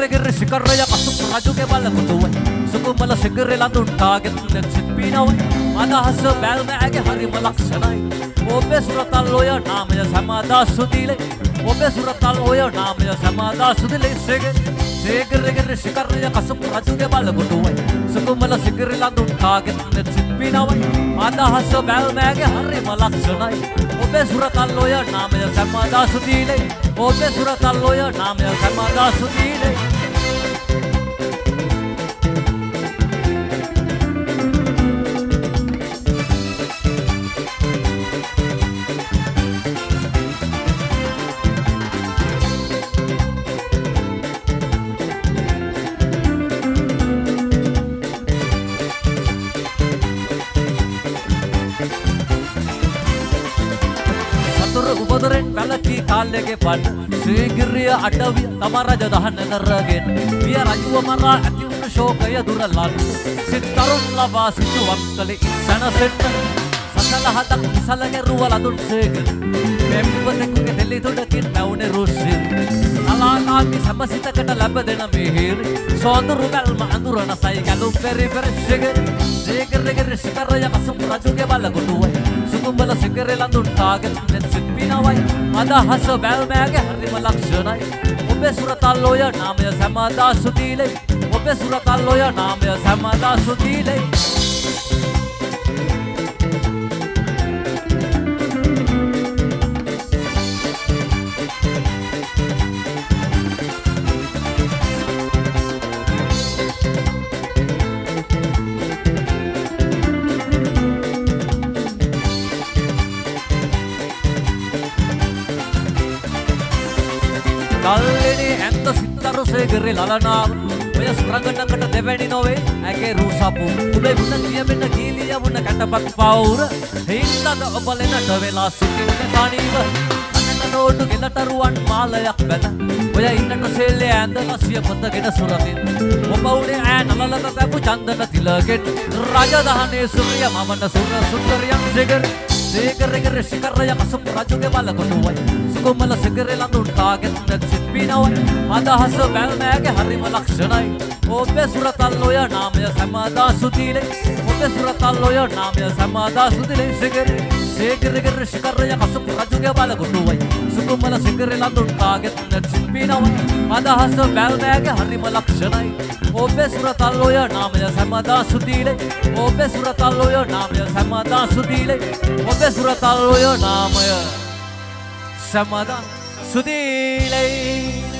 ගෙර ශිකරය කසුපු රජුගේ බලකොටුවයි සුකුමල සිගරේ ලඳුන්ටාගෙත් නෙච්චිත් පිනවයි අදහස බැල්මෑගේ හරිම ලක්ෂණයි ඔබේ සුරතල් ඔය නාමය සමාදා සුදිලේ ඔබේ සුරතල් ඔය නාමය සමාදා සුදිලේ සේගෙර ශිකරය කසුපු රජුගේ බලකොටුවයි සුකුමල සිගරේ ලඳුන්ටාගෙත් නෙච්චිත් පිනවයි අදහස බැල්මෑගේ හරිම ලක්ෂණයි ඔබේ සුරතල් ඔය නාමය සමාදා සුදිලේ ඔබේ සුරතල් ඔය නාමය සමාදා සුදිලේ උපදරෙන් පැලකී කාලෙගේ පන්න ශ්‍රීගිරිය අඩවිය තම රජ දහන කරගෙන පිය රජුව මරා ඇති වුණු ශෝකය දුරලන්න සිත්තරුන් ලබා සිටුවක් කළේ ඉස්සනසෙට සසල හදක් ඉසල ගැරුව ලදුන් සේගර මෙම්පතෙකුගේ දෙලි තුඩකින් මැවුනේ රුස්සිර අලාකාමි සැපසිතකට ලැබ දෙන මිහිරි සෝඳුරු බැල්ම අඳුරන සයි ගැලුම් පෙරි පෙරශිගර සේගරගෙර ශිකරය කසුපු රජුගේ බලකොටුවයි සුකුඹල සිගරේ ලඳුන්ටාගෙත් නෙච්චිත් පිනවයි අදහස බැල්මෑගේ හරිම ලක්ෂණයි ඔබේ සුරතල් ඔය නාමය සමාදා සුදිලේ ඔබේ සුරතල් ඔය නාමය සමාදා සුදිලේ කල්ලෙනි ඇත්ත සිත්තරු සේගරේ ලලනාව ඔය සුරංගනකට දෙවැනි නොවේ ඇගේ රූසපු උබේ වුණ කියවෙන්න කීලිය වුණ කැටපත් පවුර හින්දද ඔබලෙනට වෙලා සිටින්නේ තනිව අනන නෝටු ගෙලටරුවන් මාලයක් බැල ඔය ඉන්නට සෙල්ලේ ඇඳලා සිය පොතගෙන සුරතින් ඔබ උනේ ඈ නලලක තැපු චන්දන තිලගෙන් රජදහනේ සුරිය මමන සුර සුන්දරියන් සේගරගෙර ශිකරය කසුපු රජුගේ බලකොටුවයි සුකුමල සිගරේ ලඳුන්ටාගෙත් නෙච්චිත් පිනවයි අදහස බැල්මෑගේ හරිම ලක්ෂණයි ඔබේ සුරතල් ඔය නාමය සමාදා සුදිලේ ඔබේ සුරතල් ඔය නාමය සමාදා සුදිලේ සේගරගෙර ශිකරය කසුපු රජුගේ බලකොටුවයි සුකුමල සිගරේ ලඳුන්ටාගෙත් නෙච්චිත් පිනවයි අදහස බැල්මෑගේ හරිම ලක්ෂණයි ඔබේ සුරතල් ඔය නාමය සමාදා සුදිලේ ඔබේ සුරතල් ඔය නාමය සමාදා සුදිලේ ඔබේ සුරතල් ඔය නාමය සමාදා සුදිලේ